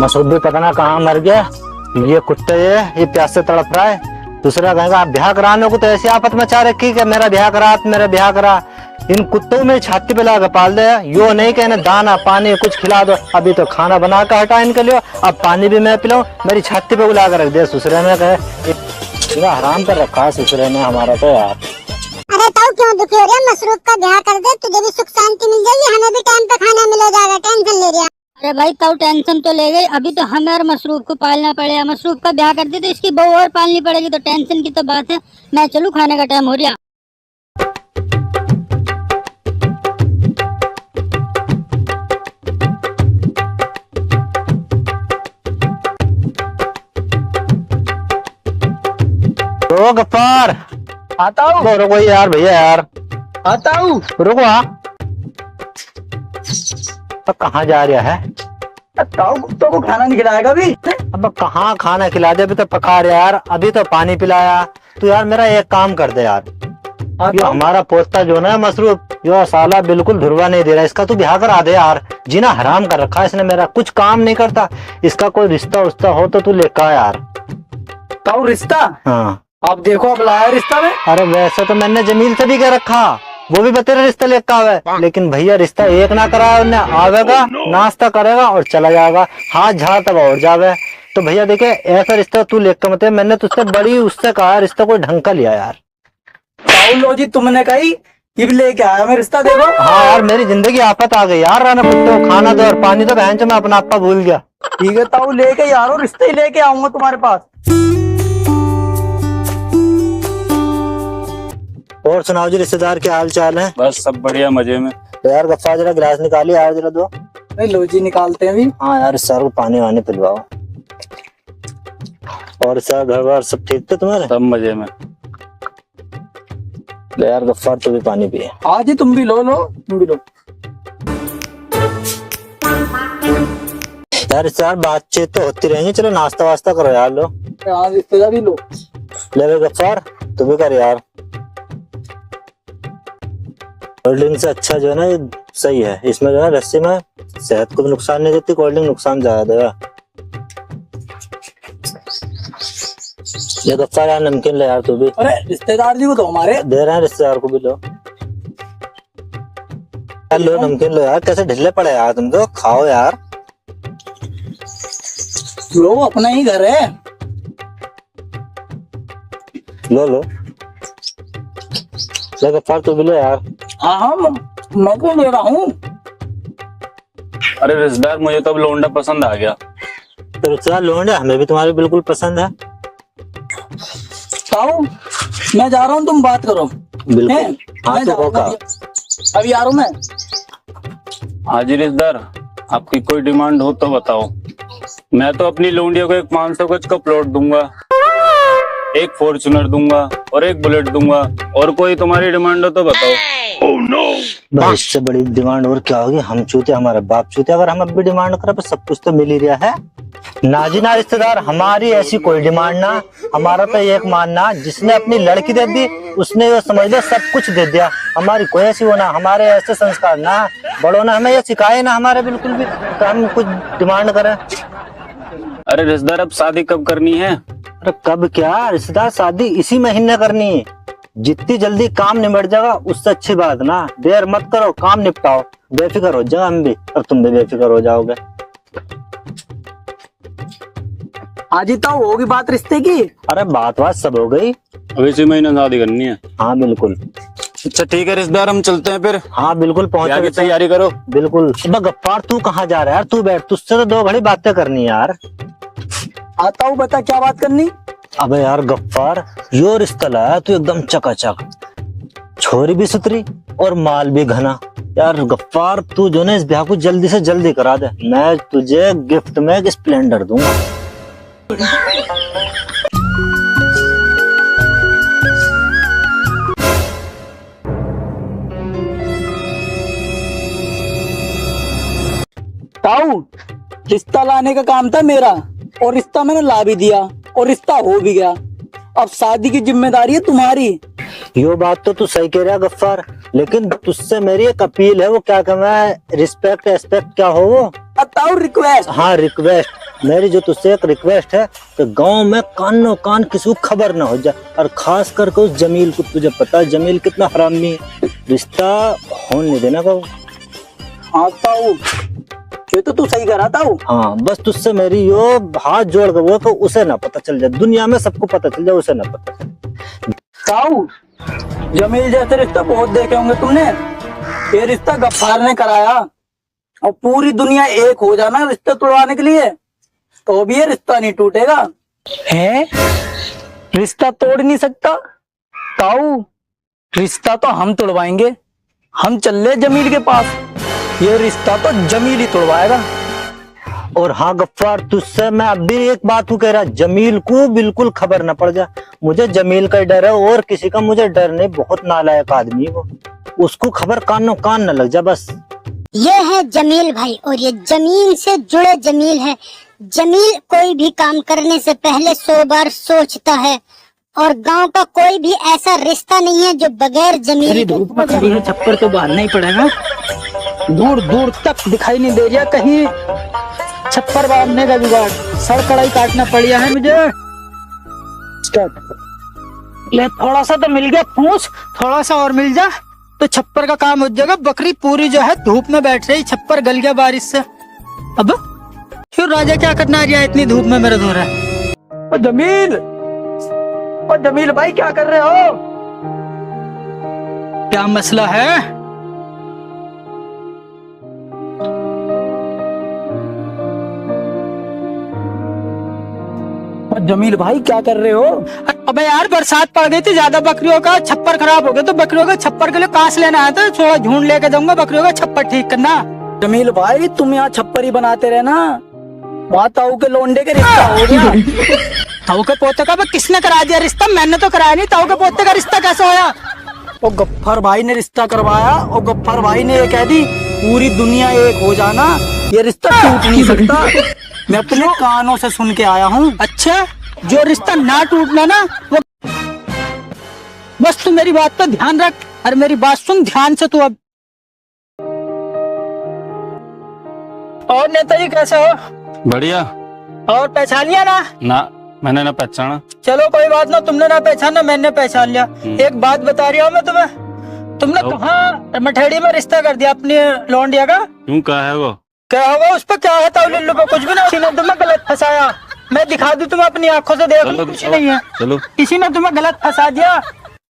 मसूद भी पता ना कहाँ मर गया। ये कुत्ते ये प्यास से तड़प रहा है। दूसरा कहेगा आप ब्याह कराने को तो ऐसी आफत मचा रखी कि मेरा ब्याह करा, मेरा ब्याह करा। इन कुत्तों में छाती पे लाकर पाल दे। यो नहीं कहने दाना पानी कुछ खिला दो। अभी तो खाना बना कर हटा इनके लिए, अब पानी भी मैं पिलाऊं। मेरी छाती पे बुला कर रख दे। ससुरे ने कहे हराम कर रखा है ससुरे ने हमारा तो यार। अरे ताऊ क्यों दुखी हो रही है? मसरूफ का ब्याह कर दे, तुझे भी सुख शांति मिल जाएगी, हमें भी टाइम पे खाना मिल जाएगा। टेंशन ले रही है? अरे भाई ताऊ टेंशन तो ले गई, अभी तो हमें और मसरूफ को पालना पड़ेगा। मसरूफ का ब्याह कर दी तो इसकी बहू और पालनी पड़ेगी, तो टेंशन की तो बात है। मैं चलूँ, खाने का टाइम हो रहा। ओ गफ्फार आता हूँ। रुको यार भैया यार आता हूँ। रुको। अब कहाँ जा रहा है? ताऊ कुत्तों को खाना नहीं खिलाएगा भी? अब कहाँ खाना खिला दे? अभी तो पका रहा यार, अभी तो पानी पिलाया। तू यार मेरा एक काम कर दे यार। यो हमारा पोता जो ना मसरूफ, यो साला बिल्कुल धुरवा नहीं दे रहा। इसका तू ब्याह करा दे यार। जीना हराम कर रखा है इसने मेरा, कुछ काम नहीं करता। इसका कोई रिश्ता उस्ता हो तो तू लेकर आ यार। ताऊ रिश्ता? हाँ अब देखो अब लाया रिश्ता में। अरे वैसे तो मैंने जमील से भी कह रखा, वो भी बतेरा रिश्ता लेकर आवे। लेकिन भैया रिश्ता एक ना करा, आवेगा नाश्ता करेगा और चला जाएगा, हाथ झाड़ तब और जावे। तो भैया देखे ऐसा रिश्ता तू लेकर मत। मैंने तुझसे बड़ी उससे कहा रिश्ता कोई ढंग का लिया यार। ताऊ लो जी, तुमने कही ये भी लेके आया मैं रिश्ता, देखो। हाँ यार मेरी जिंदगी आफत आ गई यार। राना कुत्ते को खाना दो और पानी दो, बहन चो मैं अपना आपा भूल गया। ठीक है ताऊ, लेके ही आ रहा हूँ, रिश्ते ही लेके आऊंगा तुम्हारे पास। और सुनाओ जी रिश्तेदार के हाल चाल है? बस सब बढ़िया मजे में। तो यार गफ्फार जरा गिलास निकालिए यार, जरा दो। लो जी निकालते हैं अभी। हाँ यार इस सर को पानी वानी पिलवाओ। और सर घर बार सब ठीक थे तुम्हारे? सब मजे में। ले यार गफ्फार तू भी पानी पिए। हाँ जी तुम भी लो, तुम भी लो। यार इस यार बातचीत तो होती रहेंगी, चलो नाश्ता वास्ता करो यार। लो हाँ रिश्तेदार भी लो। ले भाई गफ्फार तू भी कर यार। कोल्ड ड्रिंक से अच्छा जो है ना ये सही है, इसमें जो है लस्सी में सेहत को भी नुकसान नहीं देती, कोल्ड ड्रिंक नुकसान ज्यादा देगा। ये गफ्फार यार नमकीन ले यार तू भी। अरे रिश्तेदार जी को तो हमारे दे रहे हैं, रिश्तेदार को भी लो। यार लो नमकीन लो यार, कैसे ढिल्ले पड़े यार तुम तो, खाओ यार। लो, अपना ही घर है। लो लो ले गफ्फार तू भी लो यार। हाँ हाँ मैं तो ले रहा हूँ। अरे रिश्तेदार मुझे तो अब लौंडा पसंद आ गया। तो रिश्तेदार लौंडे हमें भी तुम्हारी बिल्कुल पसंद है। ताऊ मैं जा रहा हूँ, तुम बात करो। बिल्कुल हाँ मैं तो जा रहा होगा। हूँ, अभी आ रहा हूँ मैं। हाँ जी रिश्तेदार, आपकी कोई डिमांड हो तो बताओ। मैं तो अपनी लौंडिया को एक 500 गज का प्लॉट दूंगा, एक फॉर्च्यूनर दूंगा और एक बुलेट दूंगा। और कोई तुम्हारी डिमांड हो तो बताओ। भाई इससे बड़ी डिमांड और क्या होगी? हम चूते, हमारा बाप चूते। अगर हम अब भी डिमांड करें तो सब कुछ तो मिल ही रहा है। ना जी ना रिश्तेदार, हमारी ऐसी कोई डिमांड ना। हमारा तो एक मानना, जिसने अपनी लड़की दे दी उसने वो समझ लो सब कुछ दे दिया। हमारी कोई ऐसी वो ना, हमारे ऐसे संस्कार ना, बड़ों ने हमें ये सिखाए ना हमारे बिल्कुल भी, तो हम कुछ डिमांड करें। अरे रिश्तेदार अब शादी कब करनी है? अरे कब क्या रिश्तेदार, शादी इसी महीने करनी है। जितनी जल्दी काम निपट जाएगा उससे अच्छी बात ना। देर मत करो, काम निपटाओ, बेफिक्र हो जाओ हम भी और तुम भी बेफिक्र हो जाओगे। आज ही तो होगी बात रिश्ते की। अरे बात सब हो गई। अब इसी महीने शादी करनी है। हाँ बिल्कुल। अच्छा ठीक है रिश्तेदार, हम चलते हैं फिर। हाँ बिल्कुल ब्याह की पहुंचो। तैयारी करो। बिल्कुल। गफ्फार तू कहाँ जा रहा है यार? तू बैठ, तुझसे तो 2 घड़ी बातें करनी यार। आता हूँ, बता क्या बात करनी। अबे यार गफ्फार यो रिश्ता लाया तू एकदम चकाचक, छोरी भी सुतरी और माल भी घना। यार गफ्फार तू जो ना इस ब्याह को जल्दी से जल्दी करा दे, मैं तुझे गिफ्ट में एक स्प्लेंडर दूंगा। ताऊ रिश्ता लाने का काम था मेरा, और रिश्ता मैंने ला भी दिया और रिश्ता हो भी गया। अब शादी की जिम्मेदारी है तुम्हारी। यो बात तो तू सही कह रहा है गफ्फार, लेकिन तुझसे मेरी एक अपील है, वो क्या कहना है, रिस्पेक्ट एस्पेक्ट क्या हो वो? बताओ रिक्वेस्ट। हाँ रिक्वेस्ट, मेरी जो तुझसे एक रिक्वेस्ट है कि गांव में कानो कान किसी को खबर ना हो जाए, और खास करके उस जमील को, तुझे पता है जमील कितना हरामी है, रिश्ता होने नहीं देना का। हाँ ताऊ, ये तो तू सही कह रहा ताऊ। हाँ बस तुझसे मेरी यो हाथ जोड़ के वो, तो उसे ना पता चल जाए, दुनिया में सबको पता चल जाए, उसे ना पता चल। ताऊ, जमील जैसे रिश्ता बहुत देखे होंगे तुमने, ये रिश्ता गफ्फार ने कराया, और पूरी दुनिया एक हो जाना रिश्ता तोड़वाने के लिए, तो भी ये रिश्ता नहीं टूटेगा। है रिश्ता तोड़ नहीं सकता ताऊ, रिश्ता तो हम तोड़वाएंगे। हम चल रहे जमील के पास, ये रिश्ता तो जमील ही तोड़वाएगा। और हाँ गफ्फार, तुझसे मैं अब भी एक बात को कह रहा, जमील को बिल्कुल खबर न पड़ जाए, मुझे जमील का डर है और किसी का मुझे डर नहीं, बहुत नालायक आदमी है वो, उसको खबर कानो कान न लग जाए बस। ये है जमील भाई, और ये जमीन से जुड़े जमील है। जमील कोई भी काम करने से पहले 100 बार सोचता है, और गांव का कोई भी ऐसा रिश्ता नहीं है जो बगैर जमील धूप में खड़ी है, छप्पर तो बांधना ही पड़ेगा, दूर दूर तक दिखाई नहीं दे रहा कहीं छप्पर बांधने का जुगाड़, सड़ कड़ाई काटना पड़िया है मुझे। ले थोड़ा सा तो मिल गया पूछ, थोड़ा सा और मिल जा तो छप्पर का काम हो जाएगा। बकरी पूरी जो है धूप में बैठ रही, छप्पर गल गया बारिश से। अब क्यों राजा क्या करना आ रहा इतनी धूप में मेरा धो रहा है? ओ जमील भाई क्या कर रहे हो? क्या मसला है? जमील भाई क्या कर रहे हो? अबे यार बरसात पड़ गई थी ज्यादा, बकरियों का छप्पर खराब हो गया, तो बकरियों का छप्पर के लिए कांस लेना आया था, थोड़ा झूठ लेके जाऊंगा बकरियों का छप्पर ठीक करना। जमील भाई तुम यहाँ छप्पर ही बनाते रहना, वहाँ ताऊ के लोंडे के रिश्ता हो गया। ताऊ के पोते का किसने करा दिया रिश्ता? मैंने तो कराया नहीं। ताऊ के पोते का रिश्ता कैसे होया? वो गफ्फार भाई ने रिश्ता करवाया, और गफ्फार भाई ने ये कह दी पूरी दुनिया एक हो जाना, ये रिश्ता टूट नहीं सकता। मैं अपने कानों से सुन के आया हूँ। अच्छा, जो रिश्ता ना टूटना ना, वो बस तू मेरी बात पर ध्यान रख, और मेरी बात सुन ध्यान से तू। अब और नेताजी कैसे हो? बढ़िया। और पहचान लिया ना? मैंने ना पहचाना। चलो कोई बात ना, तुमने ना पहचाना मैंने पहचान लिया। एक बात बता रही हूँ मैं तुम्हें, तुमने कहाँ मठेड़ी में रिश्ता कर दिया अपनी लौंडिया का? क्यों, क्या है वो? क्या होगा उस पर? क्या है ताउलिल्लू पे? कुछ भी ना, किसी ने तुम्हें गलत फंसाया। मैं दिखा दूं तुम्हें अपनी आंखों से, देख लो, कुछ नहीं है। चलो, किसी ने तुम्हें गलत फंसा दिया।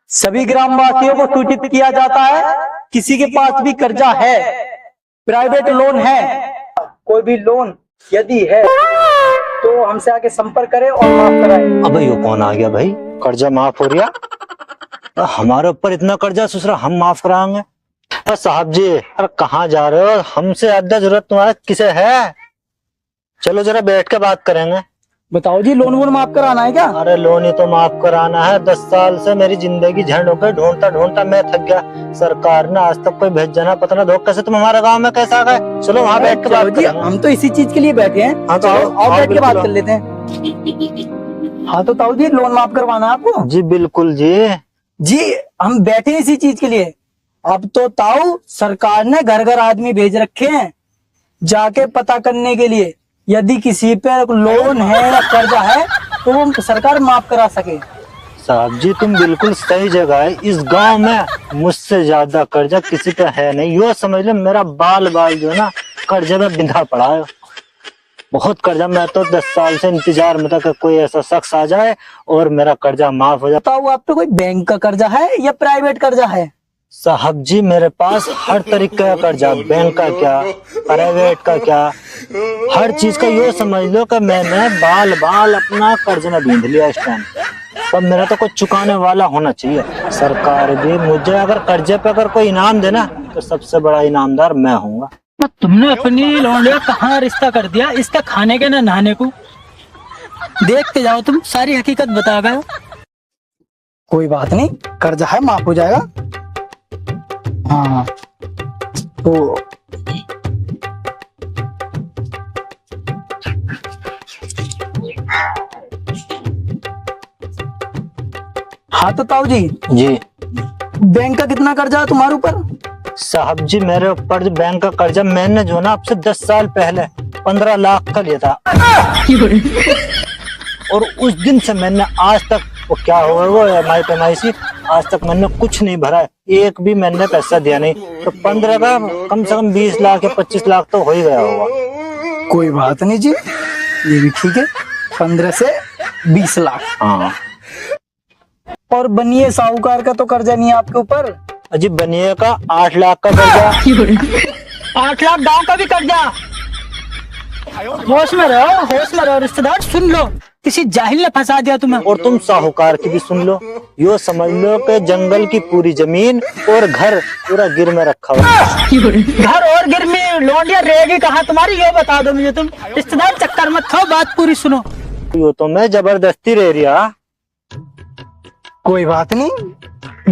सभी ग्रामवासियों को सूचित किया जाता है, किसी के पास भी कर्जा है, प्राइवेट लोन है, कोई भी लोन यदि है तो हमसे आके संपर्क करें और माफ कराएं। अबे यो कौन आ गया भाई? कर्जा माफ हो रहा, हमारे ऊपर इतना कर्जा सुसरा, हम माफ कराएंगे? साहब जी, अरे कहाँ जा रहे हो? हमसे ज्यादा जरूरत तुम्हारा किसे है? चलो जरा बैठ के बात करेंगे। बताओ जी, लोन वोन माफ कराना है क्या? अरे लोन ही तो माफ कराना है। 10 साल से मेरी जिंदगी झंड हो गई, ढूंढता ढूंढता मैं थक गया। सरकार ने आज तक कोई भेजा ना, पता ना धोखा से तुम हमारे गांव में कैसे आ गए। चलो वहाँ बैठ के बात करेंगे। हम तो इसी चीज के लिए बैठे हैं। हाँ तो आओ बैठ के बात कर लेते हैं। हाँ तो ताऊ जी, लोन माफ करवाना है आपको? जी बिल्कुल जी, हम बैठे हैं इसी चीज के लिए। अब तो ताऊ सरकार ने घर घर आदमी भेज रखे हैं जाके पता करने के लिए, यदि किसी पे लोन है या कर्जा है तो वो सरकार माफ करा सके। साहब जी तुम बिल्कुल सही जगह है। इस गांव में मुझसे ज्यादा कर्जा किसी पे है नहीं। यो समझ लो मेरा बाल जो है ना कर्जे में बिंधा पड़ा है, बहुत कर्जा। मैं तो 10 साल से इंतजार में था कि कोई ऐसा शख्स आ जाए और मेरा कर्जा माफ हो जाए। ताऊ आप पे कोई बैंक का कर्जा है या प्राइवेट कर्जा है? साहब जी मेरे पास हर तरीके का कर्जा, बैंक का क्या, प्राइवेट का क्या, हर चीज का। यो समझ लो कि मैंने बाल अपना कर्ज में बींध लिया इस टाइम। अब मेरा तो कुछ चुकाने वाला होना चाहिए। सरकार भी मुझे अगर कर्जे पे अगर कोई इनाम देना तो सबसे बड़ा इनामदार मैं हूँगा। तुमने अपनी लौंडिया कहाँ रिश्ता कर दिया, इसका खाने के ना नहाने को। देख के जाओ, तुम सारी हकीकत बता गए। कोई बात नहीं, कर्जा है माफ हो जाएगा। हाँ तो हाँ तो ताऊ जी, जी बैंक का कितना कर्जा है तुम्हारे ऊपर? साहब जी, मेरे ऊपर जो बैंक का कर्जा मैंने जो ना आपसे 10 साल पहले 15 लाख का लिया था, और उस दिन से मैंने आज तक वो क्या हुआ वो MI आज तक मैंने कुछ नहीं भरा है, एक भी मैंने पैसा दिया नहीं। तो 15 का कम से कम 20 लाख या 25 लाख तो हो ही गया होगा। कोई बात नहीं जी, ये भी ठीक है। 15 से 20 लाख। हाँ और बनिए साहूकार का तो कर्जा नहीं है आपके ऊपर? अजी बनिए का 8 लाख का कर्जा। 8 लाख गांव का भी कर्जा। होश में रहो रिश्तेदार, सुन लो, किसी जाहिल ने फंसा दिया तुम्हें। और तुम साहूकार की भी सुन लो, यो समझ लो कि जंगल की पूरी जमीन और घर पूरा गिर में रखा हुआ। घर और गिर में लौंडिया रहेगी कहाँ तुम्हारी, ये बता दो मुझे। तुम रिश्तेदार चक्कर मत खाओ, बात पूरी सुनो। यो तो मैं जबरदस्ती रह रिया। कोई बात नहीं,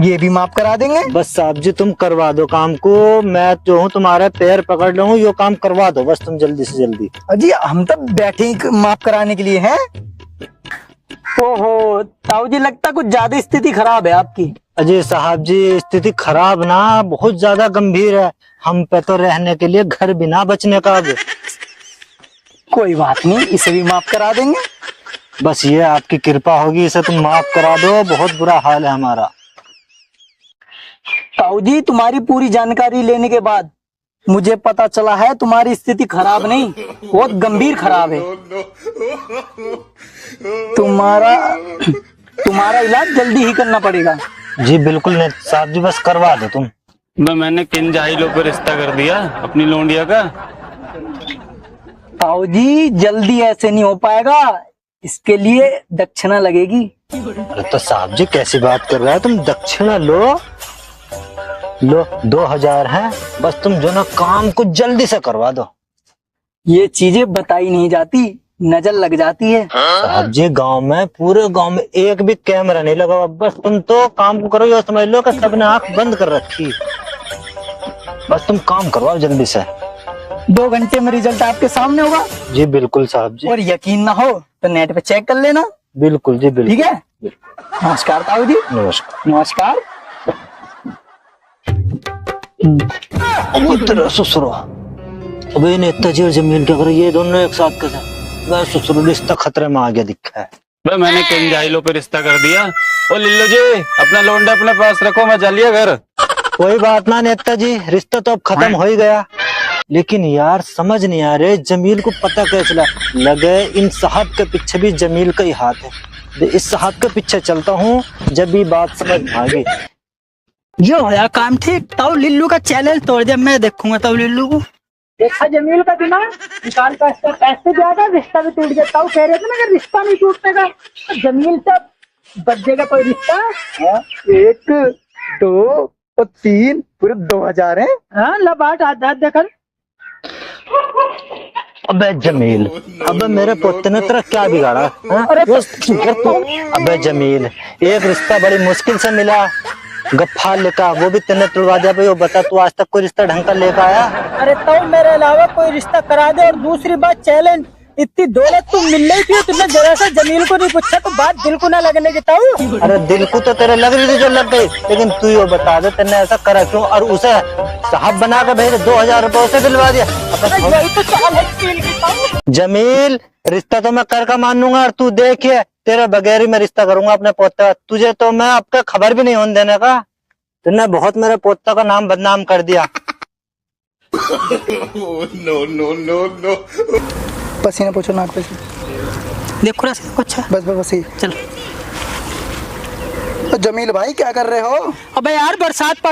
ये भी माफ करा देंगे। बस साहब जी तुम करवा दो काम को, मैं जो हूँ तुम्हारे पैर पकड़ लूँ, यो काम करवा दो बस तुम जल्दी से जल्दी। अजी हम तो बैठे ही माफ कराने के लिए हैं। ओहो ताऊ जी, लगता कुछ ज्यादा स्थिति खराब है आपकी। अजय साहब जी, स्थिति खराब ना, बहुत ज्यादा गंभीर है। हम पे तो रहने के लिए घर भी ना बचने का अब। कोई बात नहीं, इसे भी माफ करा देंगे। बस ये आपकी कृपा होगी, इसे तुम माफ करा दो, बहुत बुरा हाल है हमारा। ताऊ जी, तुम्हारी पूरी जानकारी लेने के बाद मुझे पता चला है तुम्हारी स्थिति खराब नहीं, बहुत गंभीर खराब है। तुम्हारा इलाज जल्दी ही करना पड़ेगा। जी बिल्कुल नहीं साहब जी, बस करवा दो तुम। मैंने किन जाहिलों पर रिश्ता कर दिया अपनी लौंडिया का। ताऊ जी, जल्दी ऐसे नहीं हो पाएगा, इसके लिए दक्षिणा लगेगी। अरे तो साहब जी कैसी बात कर रहा है तुम, दक्षिणा लो 2000 है, बस तुम जो ना काम को जल्दी से करवा दो। ये चीजें बताई नहीं जाती, नजर लग जाती है। साहब जी गांव में, पूरे गांव में एक भी कैमरा नहीं लगा हुआ, बस तुम तो काम को करो, ये समझ लो कि सबने आंख बंद कर रखी। बस तुम काम करवाओ जल्दी से। 2 घंटे में रिजल्ट आपके सामने होगा। जी बिल्कुल साहब जी। और यकीन ना हो तो नेट पे चेक कर लेना। बिल्कुल जी बिल्कुल। ठीक है, नमस्कार ताऊ जी। नमस्कार। नमस्कार। तेरा ससुरो, अबे नेताजी और जमीन क्या करे, ये दोनों एक साथ कैसे? वह ससुरो रिश्ता खतरे में आ गया दिखा है। मैंने किन जाहिलों पर रिश्ता कर दिया। ओ लिल्लू जी, अपना लौंडा अपने पास रखो, मैं चलिए घर। कोई बात ना नेताजी, रिश्ता तो अब खत्म हो ही गया, लेकिन यार समझ नहीं आ रहे जमील को पता क्या चला। लगे इन साहब के पीछे भी जमील का ही हाथ है। इस साहब के पीछे चलता हूँ, जब भी बात समझ आ गई। जो होया काम ठीक, ताऊ लिल्लू का चैलेंज तोड़ दिया, मैं देखूंगा ताऊ लिल्लू को। देखा जमील का दिमाग, निकाल का पैसे ज्यादा, रिश्ता भी टूट गया। ताऊ कह रहे थे ना कि रिश्ता नहीं टूटने का, तो जमील से बच जाएगा कोई रिश्ता। 1 2 और 3 पूरे 2000 है। हाँ लब 8 हाथ देकर। अबे जमील, अबे मेरे पोते ने तेरा क्या बिगाड़ा? अबे जमील, एक रिश्ता बड़ी मुश्किल से मिला, गफ्फार लेका, वो भी तेने तुड़वा दिया। भाई वो बता, तू आज तक कोई रिश्ता ढंग का लेकर आया? अरे तो मेरे अलावा कोई रिश्ता करा दे। और दूसरी बात, चैलेंज, इतनी दौलत तुम मिल रही थी, तुमने जरा सा जमील को नहीं पूछा तो बात दिल को ना लगने की। ताऊ अरे दिल को तो तेरे लग रही थी जो लग गई, लेकिन तू ये बता दे तेने ऐसा करा क्यों, और उसे साहब बना के भेज 2000 रुपए उसे दिलवा दिया। यही तो चाल है जमील की। ताऊ जमील, रिश्ता तो मैं कर का मान लूंगा, और तू देखिए तेरे बगैर ही मैं रिश्ता करूंगा अपने पोते का। तुझे तो मैं आपका खबर भी नहीं होने देने का। तुमने बहुत मेरे पोता का नाम बदनाम कर दिया। no. पसीना पूछो, नाक पे देखो ना, अच्छा बस चलो। तो जमील भाई क्या कर रहे हो? अबे यार बरसात पड़